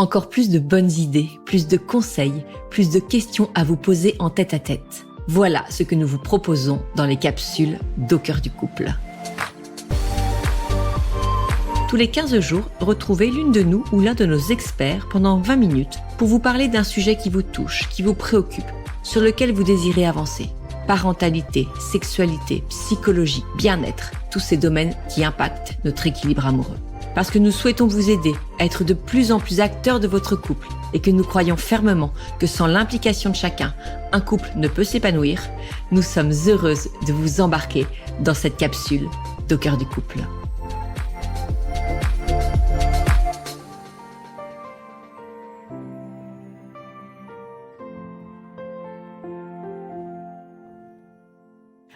Encore plus de bonnes idées, plus de conseils, plus de questions à vous poser en tête-à-tête. Voilà ce que nous vous proposons dans les capsules d'Au cœur du couple. Tous les 15 jours, retrouvez l'une de nous ou l'un de nos experts pendant 20 minutes pour vous parler d'un sujet qui vous touche, qui vous préoccupe, sur lequel vous désirez avancer. Parentalité, sexualité, psychologie, bien-être, tous ces domaines qui impactent notre équilibre amoureux. Parce que nous souhaitons vous aider à être de plus en plus acteurs de votre couple et que nous croyons fermement que sans l'implication de chacun, un couple ne peut s'épanouir, nous sommes heureuses de vous embarquer dans cette capsule d'Au cœur du couple.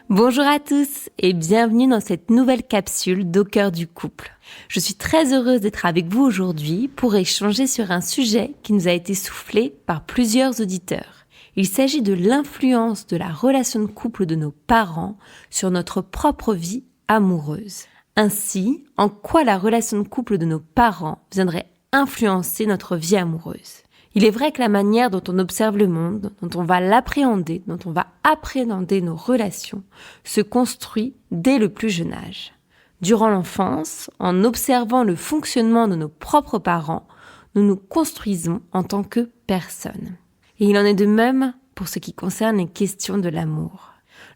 Bonjour à tous et bienvenue dans cette nouvelle capsule d'Au cœur du couple. Je suis très heureuse d'être avec vous aujourd'hui pour échanger sur un sujet qui nous a été soufflé par plusieurs auditeurs. Il s'agit de l'influence de la relation de couple de nos parents sur notre propre vie amoureuse. Ainsi, en quoi la relation de couple de nos parents viendrait influencer notre vie amoureuse. Il est vrai que la manière dont on observe le monde, dont on va l'appréhender, dont on va appréhender nos relations, se construit dès le plus jeune âge. Durant l'enfance, en observant le fonctionnement de nos propres parents, nous nous construisons en tant que personnes. Et il en est de même pour ce qui concerne les questions de l'amour.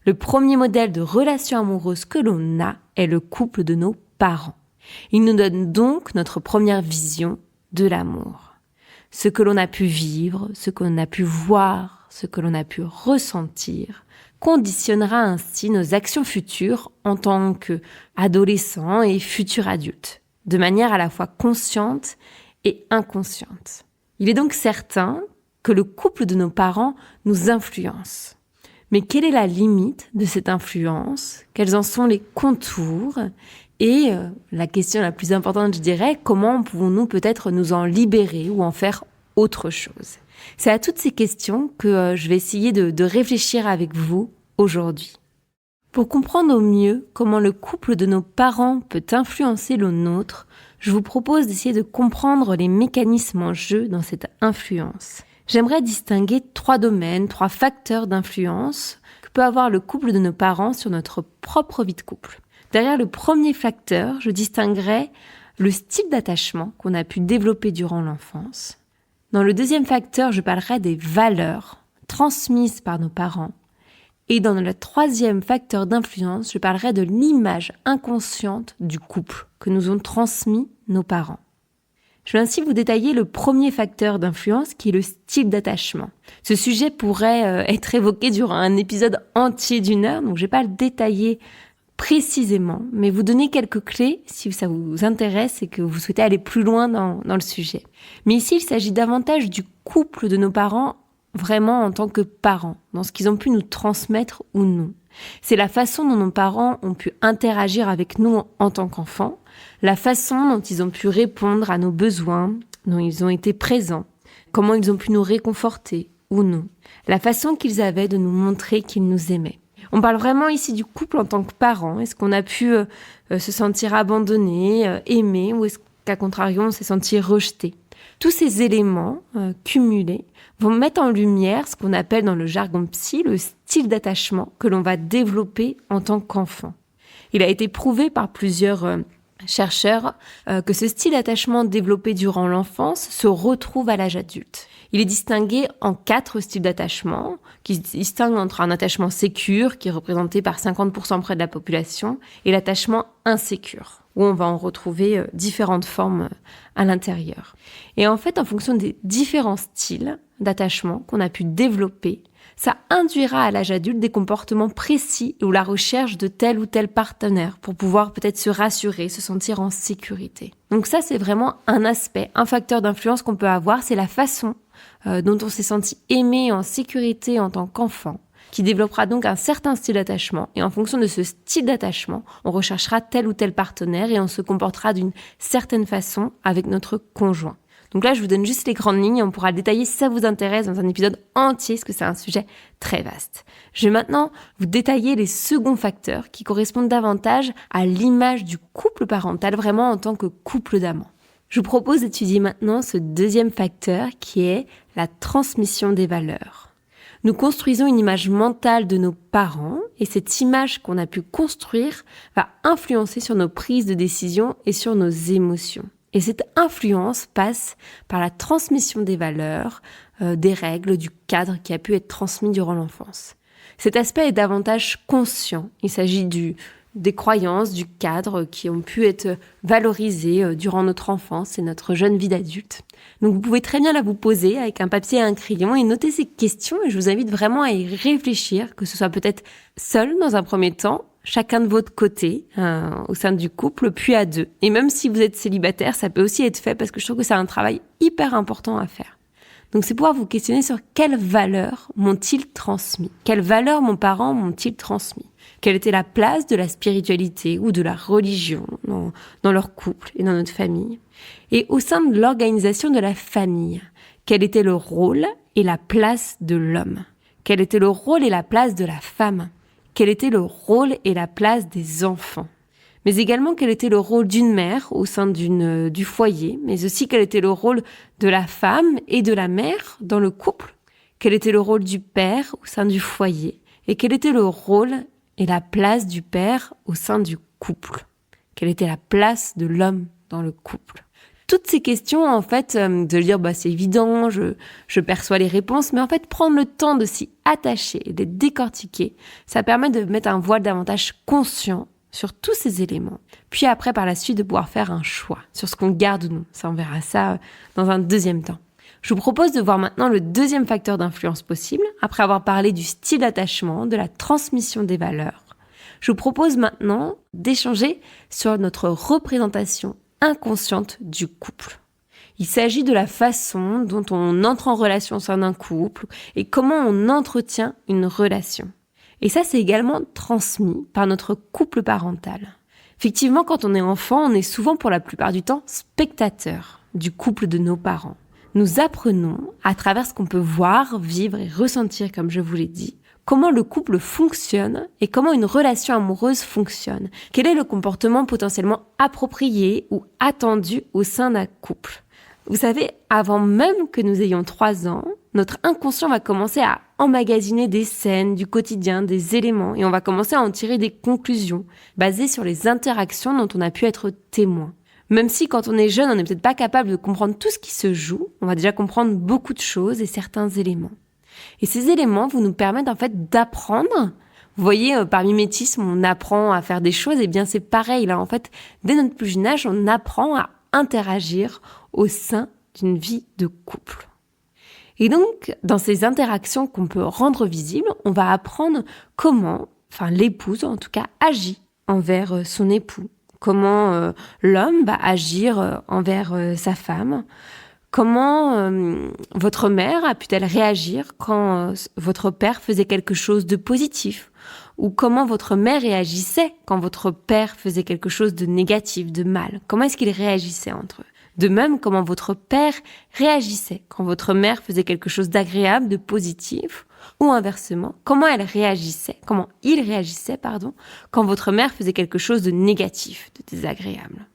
Le premier modèle de relation amoureuse que l'on a est le couple de nos parents. Il nous donne donc notre première vision de l'amour. Ce que l'on a pu vivre, ce que l'on a pu voir, ce que l'on a pu ressentir, conditionnera ainsi nos actions futures en tant qu'adolescents et futurs adultes, de manière à la fois consciente et inconsciente. Il est donc certain que le couple de nos parents nous influence. Mais quelle est la limite de cette influence ? Quels en sont les contours ? Et la question la plus importante, je dirais, comment pouvons-nous peut-être nous en libérer ou en faire autre chose ? C'est à toutes ces questions que je vais essayer de réfléchir avec vous aujourd'hui. Pour comprendre au mieux comment le couple de nos parents peut influencer le nôtre, je vous propose d'essayer de comprendre les mécanismes en jeu dans cette influence. J'aimerais distinguer 3 domaines, 3 facteurs d'influence que peut avoir le couple de nos parents sur notre propre vie de couple. Derrière le premier facteur, je distinguerai le style d'attachement qu'on a pu développer durant l'enfance. Dans le deuxième facteur, je parlerai des valeurs transmises par nos parents. Et dans le troisième facteur d'influence, je parlerai de l'image inconsciente du couple que nous ont transmis nos parents. Je vais ainsi vous détailler le premier facteur d'influence qui est le style d'attachement. Ce sujet pourrait être évoqué durant un épisode entier d'1 heure, donc je ne vais pas le détailler précisément, mais vous donner quelques clés si ça vous intéresse et que vous souhaitez aller plus loin dans le sujet. Mais ici, il s'agit davantage du couple de nos parents, vraiment en tant que parents, dans ce qu'ils ont pu nous transmettre ou non. C'est la façon dont nos parents ont pu interagir avec nous en tant qu'enfants, la façon dont ils ont pu répondre à nos besoins, dont ils ont été présents, comment ils ont pu nous réconforter ou non, la façon qu'ils avaient de nous montrer qu'ils nous aimaient. On parle vraiment ici du couple en tant que parents. Est-ce qu'on a pu se sentir abandonné, aimé, ou est-ce qu'à contrario, on s'est senti rejeté ? Tous ces éléments cumulés vont mettre en lumière ce qu'on appelle dans le jargon psy le style d'attachement que l'on va développer en tant qu'enfant. Il a été prouvé par plusieurs chercheurs que ce style d'attachement développé durant l'enfance se retrouve à l'âge adulte. Il est distingué en 4 styles d'attachement, qui se distinguent entre un attachement sécure, qui est représenté par 50% près de la population, et l'attachement insécure, où on va en retrouver différentes formes à l'intérieur. Et en fait, en fonction des différents styles d'attachement qu'on a pu développer, ça induira à l'âge adulte des comportements précis ou la recherche de tel ou tel partenaire pour pouvoir peut-être se rassurer, se sentir en sécurité. Donc ça, c'est vraiment un aspect, un facteur d'influence qu'on peut avoir, c'est la façon dont on s'est senti aimé en sécurité en tant qu'enfant, qui développera donc un certain style d'attachement. Et en fonction de ce style d'attachement, on recherchera tel ou tel partenaire et on se comportera d'une certaine façon avec notre conjoint. Donc là, je vous donne juste les grandes lignes et on pourra le détailler si ça vous intéresse dans un épisode entier, parce que c'est un sujet très vaste. Je vais maintenant vous détailler les seconds facteurs qui correspondent davantage à l'image du couple parental, vraiment en tant que couple d'amants. Je vous propose d'étudier maintenant ce deuxième facteur qui est la transmission des valeurs. Nous construisons une image mentale de nos parents et cette image qu'on a pu construire va influencer sur nos prises de décision et sur nos émotions. Et cette influence passe par la transmission des valeurs, des règles, du cadre qui a pu être transmis durant l'enfance. Cet aspect est davantage conscient. Il s'agit des croyances, du cadre qui ont pu être valorisées durant notre enfance et notre jeune vie d'adulte. Donc vous pouvez très bien là vous poser avec un papier et un crayon et noter ces questions et je vous invite vraiment à y réfléchir, que ce soit peut-être seul dans un premier temps, chacun de votre côté au sein du couple, puis à deux. Et même si vous êtes célibataire, ça peut aussi être fait parce que je trouve que c'est un travail hyper important à faire. Donc c'est pouvoir vous questionner sur quelles valeurs m'ont-ils transmis ? Quelles valeurs mes parents m'ont-ils transmis ? Quelle était la place de la spiritualité ou de la religion dans leur couple et dans notre famille ? Et au sein de l'organisation de la famille, quel était le rôle et la place de l'homme ? Quel était le rôle et la place de la femme ? Quel était le rôle et la place des enfants ? Mais également quel était le rôle d'une mère au sein du foyer, mais aussi quel était le rôle de la femme et de la mère dans le couple ? Quel était le rôle du père au sein du foyer ? Et quel était le rôle et la place du père au sein du couple ? Quelle était la place de l'homme dans le couple ? Toutes ces questions, en fait, de dire c'est évident, je perçois les réponses, mais en fait, prendre le temps de s'y attacher et de décortiquer, ça permet de mettre un voile davantage conscient sur tous ces éléments. Puis après, par la suite, de pouvoir faire un choix sur ce qu'on garde ou non. Ça, on verra ça dans un deuxième temps. Je vous propose de voir maintenant le deuxième facteur d'influence possible, après avoir parlé du style d'attachement, de la transmission des valeurs. Je vous propose maintenant d'échanger sur notre représentation inconsciente du couple. Il s'agit de la façon dont on entre en relation au sein d'un couple et comment on entretient une relation. Et ça, c'est également transmis par notre couple parental. Effectivement, quand on est enfant, on est souvent pour la plupart du temps spectateur du couple de nos parents. Nous apprenons, à travers ce qu'on peut voir, vivre et ressentir, comme je vous l'ai dit, comment le couple fonctionne et comment une relation amoureuse fonctionne. Quel est le comportement potentiellement approprié ou attendu au sein d'un couple. Vous savez, avant même que nous ayons 3 ans, notre inconscient va commencer à emmagasiner des scènes du quotidien, des éléments, et on va commencer à en tirer des conclusions basées sur les interactions dont on a pu être témoin. Même si quand on est jeune, on n'est peut-être pas capable de comprendre tout ce qui se joue, on va déjà comprendre beaucoup de choses et certains éléments. Et ces éléments vont nous permettre en fait d'apprendre. Vous voyez, par mimétisme, on apprend à faire des choses, et bien c'est pareil là. En fait, dès notre plus jeune âge, on apprend à interagir au sein d'une vie de couple. Et donc, dans ces interactions qu'on peut rendre visibles, on va apprendre comment, l'épouse en tout cas, agit envers son époux. Comment l'homme va agir envers sa femme. Comment votre mère a pu-t-elle réagir quand votre père faisait quelque chose de positif? Ou comment votre mère réagissait quand votre père faisait quelque chose de négatif, de mal? Comment est-ce qu'ils réagissaient entre eux? De même, comment votre père réagissait quand votre mère faisait quelque chose d'agréable, de positif? Ou inversement, comment il réagissait quand votre mère faisait quelque chose de négatif, de désagréable?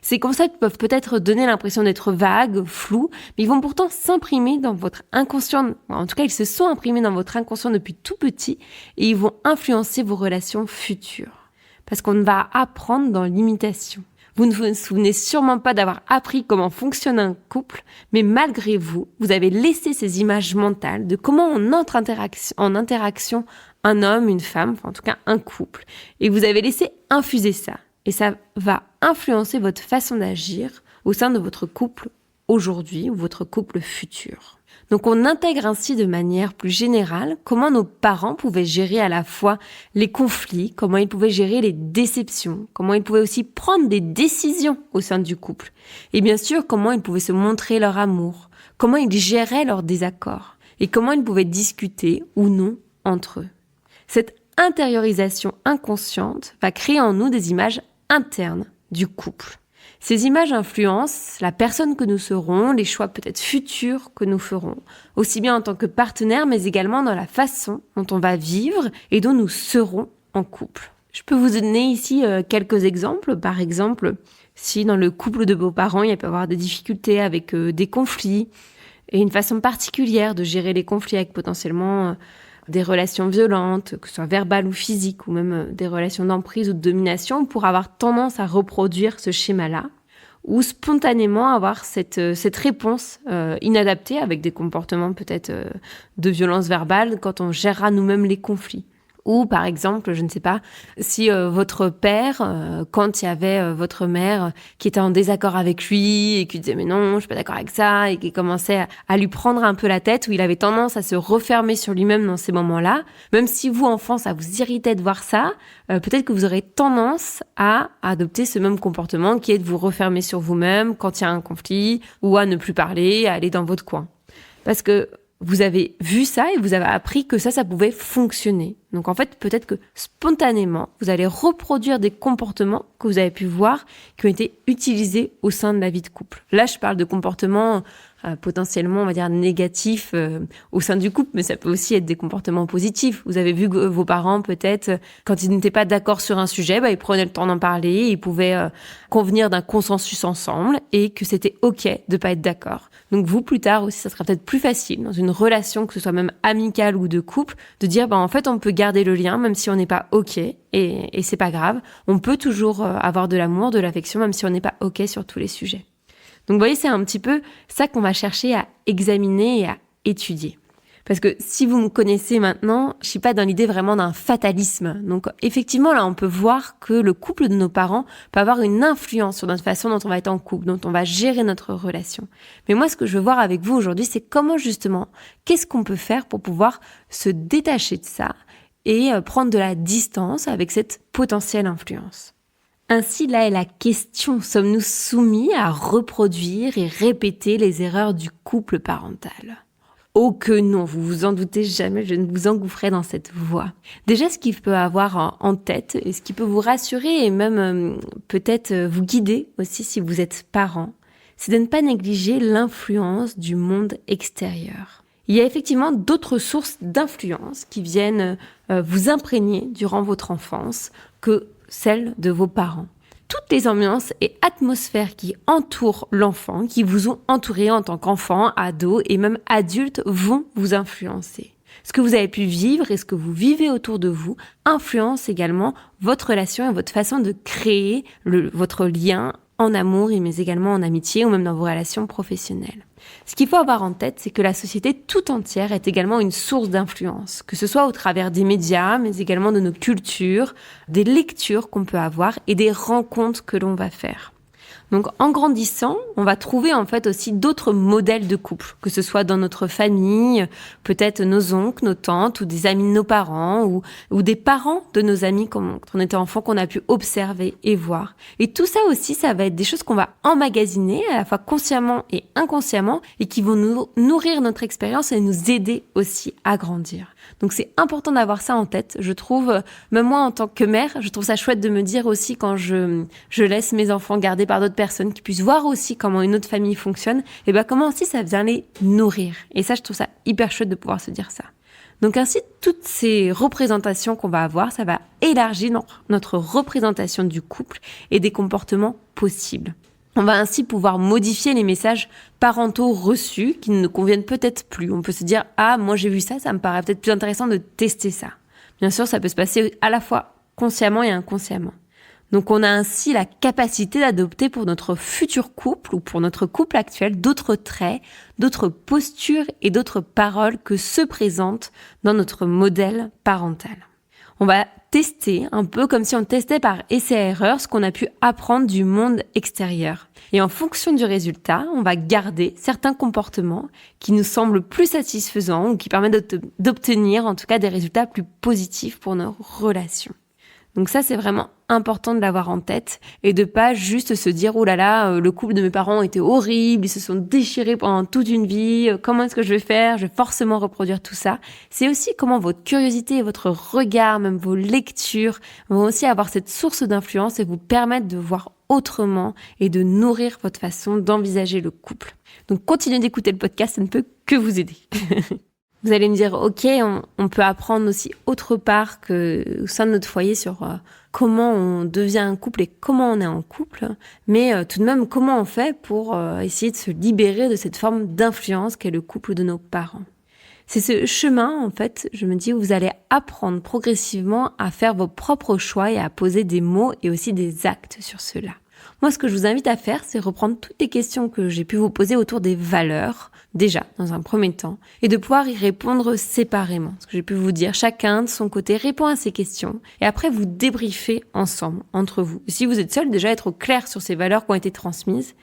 Ces concepts peuvent peut-être donner l'impression d'être vagues, flous, mais ils vont pourtant s'imprimer dans votre inconscient. En tout cas, ils se sont imprimés dans votre inconscient depuis tout petit et ils vont influencer vos relations futures. Parce qu'on va apprendre dans l'imitation. Vous ne vous souvenez sûrement pas d'avoir appris comment fonctionne un couple, mais malgré vous, vous avez laissé ces images mentales de comment on entre en interaction un homme, une femme, en tout cas un couple. Et vous avez laissé infuser ça. Et ça va influencer votre façon d'agir au sein de votre couple aujourd'hui ou votre couple futur. Donc on intègre ainsi de manière plus générale comment nos parents pouvaient gérer à la fois les conflits, comment ils pouvaient gérer les déceptions, comment ils pouvaient aussi prendre des décisions au sein du couple. Et bien sûr, comment ils pouvaient se montrer leur amour, comment ils géraient leurs désaccords et comment ils pouvaient discuter ou non entre eux. Cette intériorisation inconsciente va créer en nous des images internes du couple. Ces images influencent la personne que nous serons, les choix peut-être futurs que nous ferons, aussi bien en tant que partenaire, mais également dans la façon dont on va vivre et dont nous serons en couple. Je peux vous donner ici quelques exemples. Par exemple, Si dans le couple de vos parents, il peut y avoir des difficultés avec des conflits et une façon particulière de gérer les conflits avec potentiellement des relations violentes, que ce soit verbales ou physiques, ou même des relations d'emprise ou de domination, pour avoir tendance à reproduire ce schéma-là, ou spontanément avoir cette réponse inadaptée avec des comportements peut-être de violence verbale quand on gérera nous-mêmes les conflits. Ou par exemple, je ne sais pas, si votre père, quand il y avait votre mère qui était en désaccord avec lui et qui disait mais non, je suis pas d'accord avec ça, et qui commençait à lui prendre un peu la tête, où il avait tendance à se refermer sur lui-même dans ces moments-là, même si vous, enfant, ça vous irritait de voir ça, peut-être que vous aurez tendance à adopter ce même comportement qui est de vous refermer sur vous-même quand il y a un conflit, ou à ne plus parler, à aller dans votre coin. Parce que vous avez vu ça et vous avez appris que ça pouvait fonctionner. Donc en fait, peut-être que spontanément, vous allez reproduire des comportements que vous avez pu voir qui ont été utilisés au sein de la vie de couple. Là, je parle de comportements potentiellement, on va dire, négatifs au sein du couple, mais ça peut aussi être des comportements positifs. Vous avez vu que vos parents, peut-être, quand ils n'étaient pas d'accord sur un sujet, ils prenaient le temps d'en parler, ils pouvaient convenir d'un consensus ensemble et que c'était OK de pas être d'accord. Donc vous, plus tard aussi, ça sera peut-être plus facile dans une relation, que ce soit même amicale ou de couple, de dire, en fait, on peut garder le lien même si on n'est pas OK et c'est pas grave. On peut toujours avoir de l'amour, de l'affection, même si on n'est pas OK sur tous les sujets. Donc vous voyez, c'est un petit peu ça qu'on va chercher à examiner et à étudier. Parce que si vous me connaissez maintenant, je suis pas dans l'idée vraiment d'un fatalisme. Donc effectivement, là, on peut voir que le couple de nos parents peut avoir une influence sur notre façon dont on va être en couple, dont on va gérer notre relation. Mais moi, ce que je veux voir avec vous aujourd'hui, c'est comment justement, qu'est-ce qu'on peut faire pour pouvoir se détacher de ça et prendre de la distance avec cette potentielle influence. Ainsi, là est la question, sommes-nous soumis à reproduire et répéter les erreurs du couple parental ? Oh que non, vous vous en doutez jamais, je ne vous engouffrerai dans cette voie. Déjà, ce qu'il peut avoir en tête, et ce qui peut vous rassurer et même peut-être vous guider aussi si vous êtes parent, c'est de ne pas négliger l'influence du monde extérieur. Il y a effectivement d'autres sources d'influence qui viennent vous imprégner durant votre enfance que celles de vos parents. Toutes les ambiances et atmosphères qui entourent l'enfant, qui vous ont entouré en tant qu'enfant, ado et même adulte, vont vous influencer. Ce que vous avez pu vivre et ce que vous vivez autour de vous influence également votre relation et votre façon de créer votre lien en amour, mais également en amitié ou même dans vos relations professionnelles. Ce qu'il faut avoir en tête, c'est que la société tout entière est également une source d'influence, que ce soit au travers des médias, mais également de nos cultures, des lectures qu'on peut avoir et des rencontres que l'on va faire. Donc en grandissant, on va trouver en fait aussi d'autres modèles de couple, que ce soit dans notre famille, peut-être nos oncles, nos tantes ou des amis de nos parents ou des parents de nos amis quand on était enfant qu'on a pu observer et voir. Et tout ça aussi, ça va être des choses qu'on va emmagasiner à la fois consciemment et inconsciemment et qui vont nous nourrir notre expérience et nous aider aussi à grandir. Donc c'est important d'avoir ça en tête. Je trouve, même moi en tant que mère, je trouve ça chouette de me dire aussi quand je laisse mes enfants garder par d'autres personnes qui puissent voir aussi comment une autre famille fonctionne, et comment aussi ça vient les nourrir. Et ça, je trouve ça hyper chouette de pouvoir se dire ça. Donc ainsi, toutes ces représentations qu'on va avoir, ça va élargir notre représentation du couple et des comportements possibles. On va ainsi pouvoir modifier les messages parentaux reçus qui ne nous conviennent peut-être plus. On peut se dire « Ah, moi j'ai vu ça, ça me paraît peut-être plus intéressant de tester ça ». Bien sûr, ça peut se passer à la fois consciemment et inconsciemment. Donc on a ainsi la capacité d'adopter pour notre futur couple ou pour notre couple actuel d'autres traits, d'autres postures et d'autres paroles que ceux présentent dans notre modèle parental. On va tester un peu comme si on testait par essai-erreur ce qu'on a pu apprendre du monde extérieur. Et en fonction du résultat, on va garder certains comportements qui nous semblent plus satisfaisants ou qui permettent d'obtenir en tout cas des résultats plus positifs pour nos relations. Donc ça, c'est vraiment important de l'avoir en tête et de pas juste se dire « Oh là là, le couple de mes parents était horrible, ils se sont déchirés pendant toute une vie, comment est-ce que je vais faire? Je vais forcément reproduire tout ça. » C'est aussi comment votre curiosité et votre regard, même vos lectures, vont aussi avoir cette source d'influence et vous permettre de voir autrement et de nourrir votre façon d'envisager le couple. Donc continuez d'écouter le podcast, ça ne peut que vous aider. Vous allez me dire, ok, on peut apprendre aussi autre part que au sein de notre foyer sur comment on devient un couple et comment on est en couple, mais tout de même comment on fait pour essayer de se libérer de cette forme d'influence qu'est le couple de nos parents. C'est ce chemin, en fait, je me dis, où vous allez apprendre progressivement à faire vos propres choix et à poser des mots et aussi des actes sur cela. Moi, ce que je vous invite à faire, c'est reprendre toutes les questions que j'ai pu vous poser autour des valeurs, déjà, dans un premier temps, et de pouvoir y répondre séparément. Ce que j'ai pu vous dire, chacun de son côté répond à ces questions, et après vous débriefez ensemble, entre vous. Si vous êtes seul, déjà être au clair sur ces valeurs qui ont été transmises.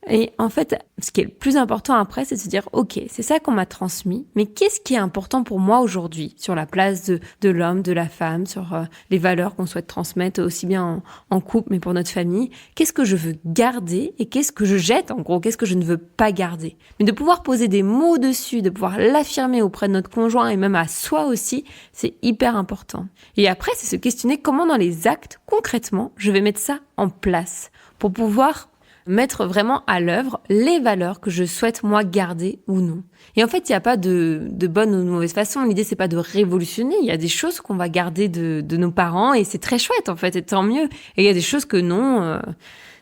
Et en fait, ce qui est le plus important après, c'est de se dire, ok, c'est ça qu'on m'a transmis, mais qu'est-ce qui est important pour moi aujourd'hui sur la place de l'homme, de la femme, sur les valeurs qu'on souhaite transmettre aussi bien en couple, mais pour notre famille. Qu'est-ce que je veux garder et qu'est-ce que je jette, en gros, qu'est-ce que je ne veux pas garder. Mais de pouvoir poser des mots dessus, de pouvoir l'affirmer auprès de notre conjoint et même à soi aussi, c'est hyper important. Et après, c'est se questionner comment dans les actes, concrètement, je vais mettre ça en place pour pouvoir mettre vraiment à l'œuvre les valeurs que je souhaite moi garder ou non. Et en fait, il n'y a pas de bonne ou de mauvaise façon. L'idée, c'est pas de révolutionner. Il y a des choses qu'on va garder de nos parents et c'est très chouette en fait, et tant mieux. Et il y a des choses que non,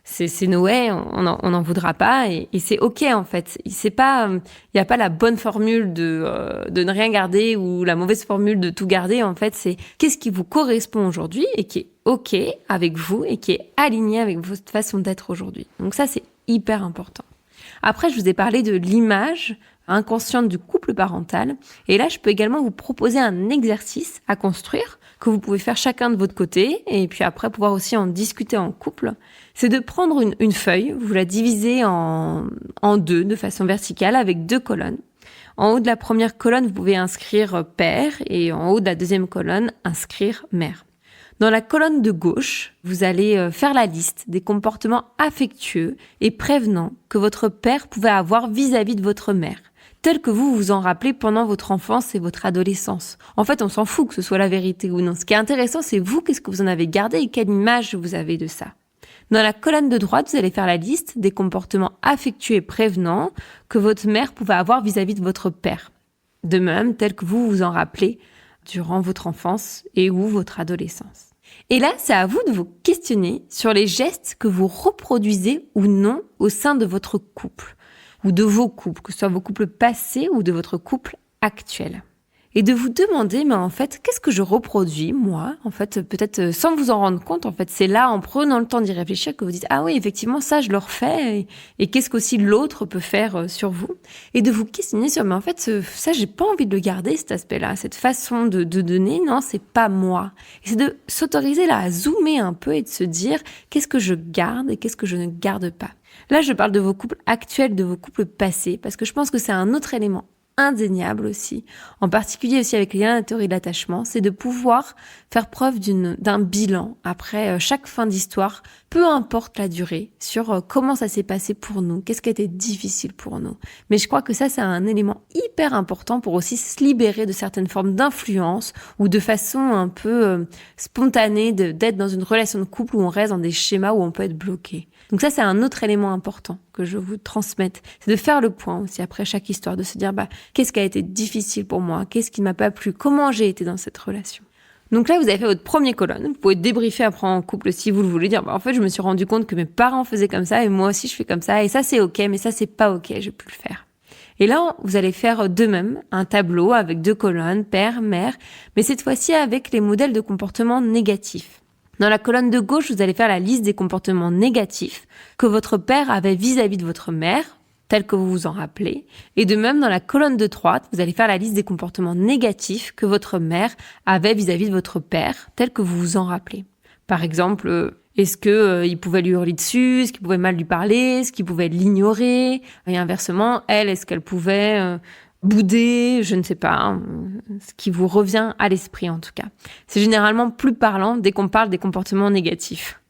c'est Noé, on n'en voudra pas et c'est ok en fait. C'est pas, il n'y a pas la bonne formule de ne rien garder ou la mauvaise formule de tout garder. En fait, c'est qu'est-ce qui vous correspond aujourd'hui et qui est ok avec vous et qui est aligné avec votre façon d'être aujourd'hui. Donc ça, c'est hyper important. Après, je vous ai parlé de l'image inconsciente du couple parental. Et là, je peux également vous proposer un exercice à construire que vous pouvez faire chacun de votre côté et puis après pouvoir aussi en discuter en couple. C'est de prendre une feuille, vous la divisez en deux de façon verticale avec 2 colonnes. En haut de la première colonne, vous pouvez inscrire père et en haut de la deuxième colonne, inscrire mère. Dans la colonne de gauche, vous allez faire la liste des comportements affectueux et prévenants que votre père pouvait avoir vis-à-vis de votre mère, tels que vous vous en rappelez pendant votre enfance et votre adolescence. En fait, on s'en fout que ce soit la vérité ou non. Ce qui est intéressant, c'est vous, qu'est-ce que vous en avez gardé et quelle image vous avez de ça. Dans la colonne de droite, vous allez faire la liste des comportements affectueux et prévenants que votre mère pouvait avoir vis-à-vis de votre père. De même, tels que vous vous en rappelez durant votre enfance et ou votre adolescence. Et là, c'est à vous de vous questionner sur les gestes que vous reproduisez ou non au sein de votre couple, ou de vos couples, que ce soit vos couples passés ou de votre couple actuel. Et de vous demander, mais en fait, qu'est-ce que je reproduis, moi, en fait, peut-être sans vous en rendre compte, en fait, c'est là, en prenant le temps d'y réfléchir, que vous dites, ah oui, effectivement, ça, je le refais, et qu'est-ce qu'aussi l'autre peut faire sur vous, et de vous questionner sur, mais en fait, ça, j'ai pas envie de le garder, cet aspect-là, cette façon de donner, non, c'est pas moi. Et c'est de s'autoriser là à zoomer un peu et de se dire, qu'est-ce que je garde et qu'est-ce que je ne garde pas. Là, je parle de vos couples actuels, de vos couples passés, parce que je pense que c'est un autre élément indéniable aussi, en particulier aussi avec les liens de la théorie de l'attachement, c'est de pouvoir faire preuve d'un bilan après chaque fin d'histoire, peu importe la durée, sur comment ça s'est passé pour nous, qu'est-ce qui a été difficile pour nous. Mais je crois que ça, c'est un élément hyper important pour aussi se libérer de certaines formes d'influence ou de façon un peu spontanée d'être dans une relation de couple où on reste dans des schémas où on peut être bloqué. Donc ça, c'est un autre élément important que je vous transmette. C'est de faire le point aussi après chaque histoire, de se dire, qu'est-ce qui a été difficile pour moi? Qu'est-ce qui ne m'a pas plu? Comment j'ai été dans cette relation? Donc là, vous avez fait votre première colonne. Vous pouvez débriefer après en couple si vous le voulez, dire, en fait, je me suis rendu compte que mes parents faisaient comme ça et moi aussi, je fais comme ça. Et ça, c'est ok, mais ça, c'est pas ok, je peux le faire. Et là, vous allez faire de même un tableau avec 2 colonnes, père, mère, mais cette fois-ci avec les modèles de comportement négatifs. Dans la colonne de gauche, vous allez faire la liste des comportements négatifs que votre père avait vis-à-vis de votre mère, tels que vous vous en rappelez. Et de même, dans la colonne de droite, vous allez faire la liste des comportements négatifs que votre mère avait vis-à-vis de votre père, tels que vous vous en rappelez. Par exemple, est-ce que il pouvait lui hurler dessus, est-ce qu'il pouvait mal lui parler, est-ce qu'il pouvait l'ignorer, et inversement, elle, est-ce qu'elle pouvait bouder, je ne sais pas, ce qui vous revient à l'esprit en tout cas. C'est généralement plus parlant dès qu'on parle des comportements négatifs.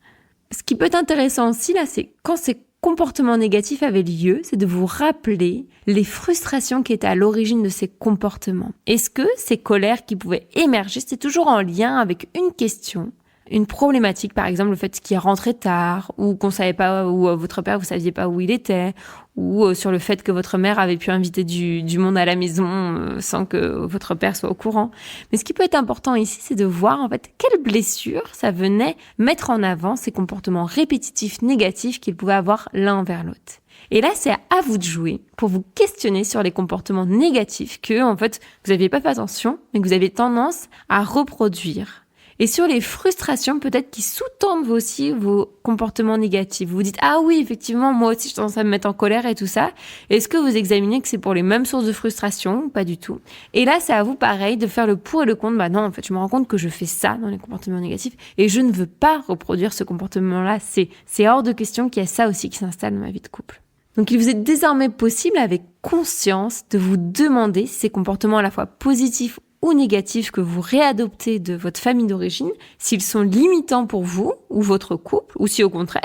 Ce qui peut être intéressant aussi là, c'est quand ces comportements négatifs avaient lieu, c'est de vous rappeler les frustrations qui étaient à l'origine de ces comportements. Est-ce que ces colères qui pouvaient émerger, c'est toujours en lien avec une question, une problématique, par exemple le fait qu'il est rentré tard, ou qu'on savait pas, ou votre père, vous saviez pas où il était, ou sur le fait que votre mère avait pu inviter du monde à la maison sans que votre père soit au courant. Mais ce qui peut être important ici, c'est de voir en fait quelle blessure ça venait mettre en avant ces comportements répétitifs négatifs qu'ils pouvaient avoir l'un envers l'autre. Et là, c'est à vous de jouer pour vous questionner sur les comportements négatifs que, en fait, vous n'aviez pas fait attention, mais que vous avez tendance à reproduire. Et sur les frustrations, peut-être qui sous-tendent aussi vos comportements négatifs. Vous vous dites, ah oui, effectivement, moi aussi, j'ai tendance à me mettre en colère et tout ça. Est-ce que vous examinez que c'est pour les mêmes sources de frustration ou pas du tout? Et là, c'est à vous, pareil, de faire le pour et le contre. Bah non, en fait, je me rends compte que je fais ça dans les comportements négatifs et je ne veux pas reproduire ce comportement-là. C'est hors de question qu'il y ait ça aussi qui s'installe dans ma vie de couple. Donc, il vous est désormais possible, avec conscience, de vous demander si ces comportements à la fois positifs ou négatifs que vous réadoptez de votre famille d'origine, s'ils sont limitants pour vous ou votre couple, ou si au contraire,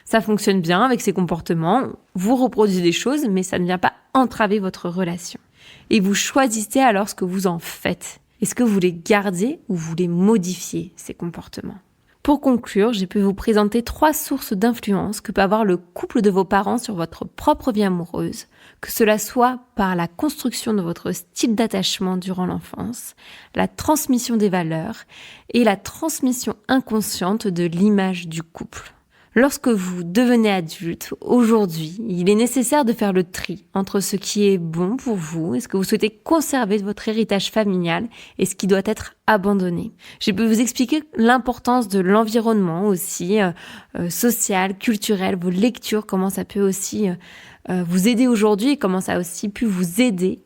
ça fonctionne bien avec ces comportements, vous reproduisez des choses, mais ça ne vient pas entraver votre relation. Et vous choisissez alors ce que vous en faites. Est-ce que vous les gardez ou vous les modifiez, ces comportements ? Pour conclure, j'ai pu vous présenter 3 sources d'influence que peut avoir le couple de vos parents sur votre propre vie amoureuse, que cela soit par la construction de votre style d'attachement durant l'enfance, la transmission des valeurs et la transmission inconsciente de l'image du couple. Lorsque vous devenez adulte, aujourd'hui, il est nécessaire de faire le tri entre ce qui est bon pour vous et ce que vous souhaitez conserver de votre héritage familial et ce qui doit être abandonné. J'ai pu vous expliquer l'importance de l'environnement aussi, social, culturel, vos lectures, comment ça peut aussi vous aider aujourd'hui et comment ça a aussi pu vous aider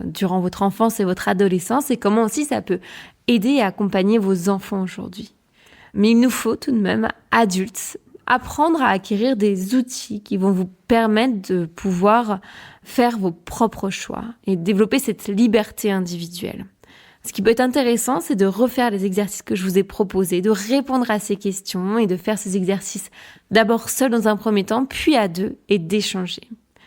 durant votre enfance et votre adolescence et comment aussi ça peut aider et accompagner vos enfants aujourd'hui. Mais il nous faut tout de même, adultes, apprendre à acquérir des outils qui vont vous permettre de pouvoir faire vos propres choix et développer cette liberté individuelle. Ce qui peut être intéressant, c'est de refaire les exercices que je vous ai proposés, de répondre à ces questions et de faire ces exercices d'abord seul dans un premier temps, puis à 2 et d'échanger.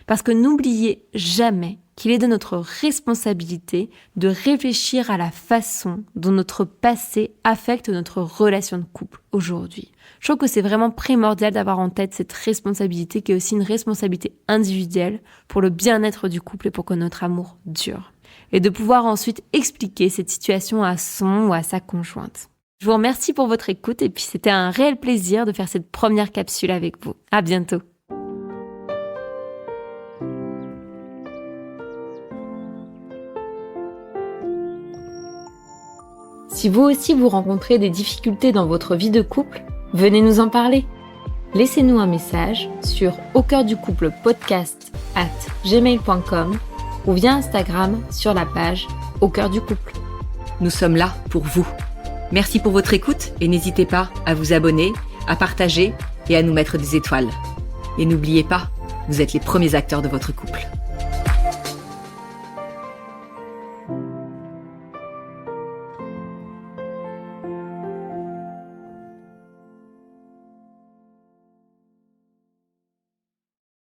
Parce que n'oubliez jamais qu'il est de notre responsabilité de réfléchir à la façon dont notre passé affecte notre relation de couple aujourd'hui. Je trouve que c'est vraiment primordial d'avoir en tête cette responsabilité qui est aussi une responsabilité individuelle pour le bien-être du couple et pour que notre amour dure. Et de pouvoir ensuite expliquer cette situation à son ou à sa conjointe. Je vous remercie pour votre écoute et puis c'était un réel plaisir de faire cette première capsule avec vous. À bientôt. Si vous aussi vous rencontrez des difficultés dans votre vie de couple, venez nous en parler. Laissez-nous un message sur aucoeurducouplepodcast@gmail.com ou via Instagram sur la page Au Cœur du Couple. Nous sommes là pour vous. Merci pour votre écoute et n'hésitez pas à vous abonner, à partager et à nous mettre des étoiles. Et n'oubliez pas, vous êtes les premiers acteurs de votre couple.